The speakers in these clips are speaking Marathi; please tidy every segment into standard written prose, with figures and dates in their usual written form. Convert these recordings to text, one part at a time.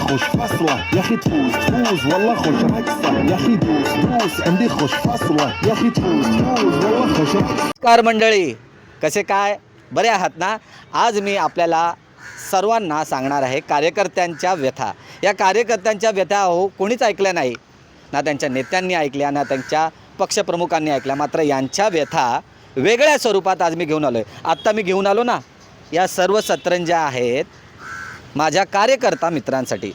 خش فصلة يا أخي تفوز فوز والله خش رقصة يا أخي دوس دوس عندي خش فصلة يا أخي تفوز فوز والله خش رقصة. नमस्कार मंडळी, कसे काय बरे आहात ना? आज मी आपल्याला सर्वांना सांगणार आहे कार्यकर्त्यांच्या व्यथा. या कार्यकर्त्यांच्या व्यथा कोणीच ऐकल्या नाही, ना त्यांच्या नेत्यांनी ऐकल्या ना त्यांच्या पक्षप्रमुखांनी ऐकल्या. मात्र यांच्या व्यथा वेगळ्या स्वरूपात आज मी घेऊन आलो आहे. आत्ता मी घेऊन आलो ना, या सर्व सतरंज्या आहेत माझ्या कार्यकर्ता मित्रांसाठी.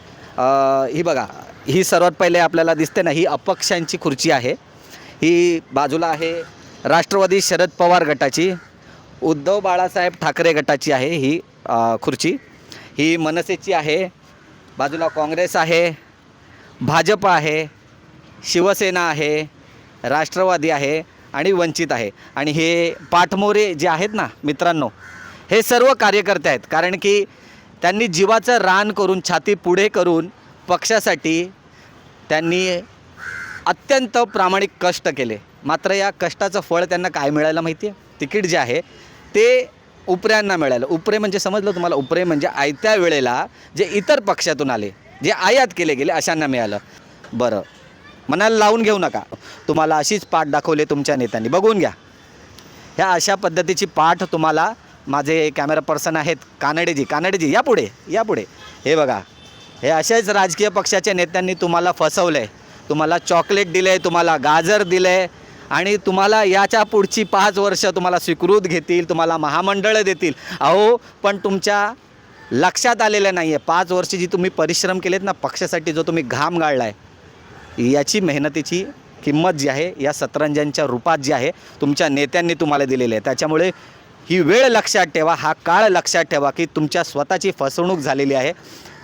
ही बघा, ही सर्वात पहिले आपल्याला दिसते ना, ही अपक्षांची खुर्ची आहे. ही बाजूला आहे राष्ट्रवादी शरद पवार गटाची, उद्धव बाळासाहेब ठाकरे गटाची आहे ही खुर्ची. ही मनसेची आहे, बाजूला काँग्रेस आहे, भाजप आहे, शिवसेना आहे, राष्ट्रवादी आहे आणि वंचित आहे. आणि हे पाठमोरे जे आहेत ना मित्रांनो, हे सर्व कार्यकर्ते आहेत. कारण की त्यांनी जीवाचं रान करून, छाती पुढे करून पक्षासाठी त्यांनी अत्यंत प्रामाणिक कष्ट केले. मात्र या कष्टाचं फळ त्यांना काय मिळालं माहिती आहे? तिकीट जे आहे ते उपऱ्यांना मिळालं. उपरे म्हणजे समजलं तुम्हाला? उपरे म्हणजे आयत्या वेळेला जे इतर पक्षातून आले, जे आयात केले गेले, अशांना मिळालं. बरं, मनाला लावून घेऊ नका. तुम्हाला अशीच पाठ दाखवले तुमच्या नेत्यांनी, बघून घ्या. ह्या अशा पद्धतीची पाठ तुम्हाला माझे कॅमेरा पर्सन आहेत कानडेजी या पुढे हे बघा, हे अशाच राजकीय पक्षाच्या नेत्यांनी तुम्हाला फसवलं आहे. तुम्हाला चॉकलेट दिलं आहे, तुम्हाला गाजर दिलं आहे आणि तुम्हाला याच्या पुढची 5 वर्ष तुम्हाला स्वीकृत घेतील, तुम्हाला महामंडळं देतील. अहो, पण तुमच्या लक्षात आलेलं नाही आहे 5 वर्ष जी तुम्ही परिश्रम केलेत ना पक्षासाठी, जो तुम्ही घाम गाळला आहे, याची मेहनतीची किंमत जी आहे या सतरंजांच्या रूपात जी आहे तुमच्या नेत्यांनी तुम्हाला दिलेली आहे. त्याच्यामुळे ही वेळ लक्षात ठेवा, हा काळ लक्षात ठेवा की तुमच्या स्वतःची फसवणूक झालेली आहे.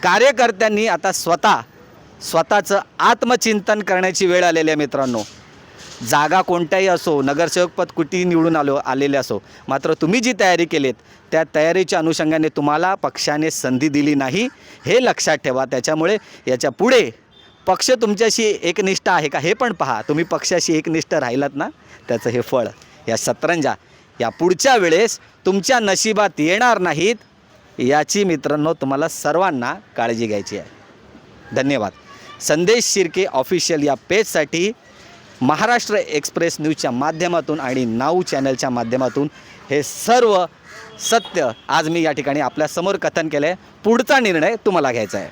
कार्यकर्त्यांनी आता स्वतःचं आत्मचिंतन करण्याची वेळ आलेली आहे मित्रांनो. जागा कोणत्याही असो, नगरसेवकपद कुठेही निवडून आलेले असो, मात्र तुम्ही जी तयारी केलीत त्या तयारीच्या अनुषंगाने तुम्हाला पक्षाने संधी दिली नाही, हे लक्षात ठेवा. त्याच्यामुळे याच्या पुढे पक्ष तुमच्याशी एकनिष्ठ आहे का हे पण पहा. तुम्ही पक्षाशी एकनिष्ठ राहिलात ना, त्याचं हे फळ या सतरंजा या पुढच्या वेळेस तुमच्या नशिबात येणार नाहीत, याची मित्रांनो तुम्हाला सर्वांना काळजी घ्यायची आहे. धन्यवाद. संदेश शिर्के ऑफिशियल या पेजसाठी महाराष्ट्र एक्सप्रेस न्यूजच्या माध्यमातून आणि नाऊ चॅनलच्या माध्यमातून हे सर्व सत्य आज मी या ठिकाणी आपल्यासमोर कथन केलं आहे. पुढचा निर्णय तुम्हाला घ्यायचा आहे.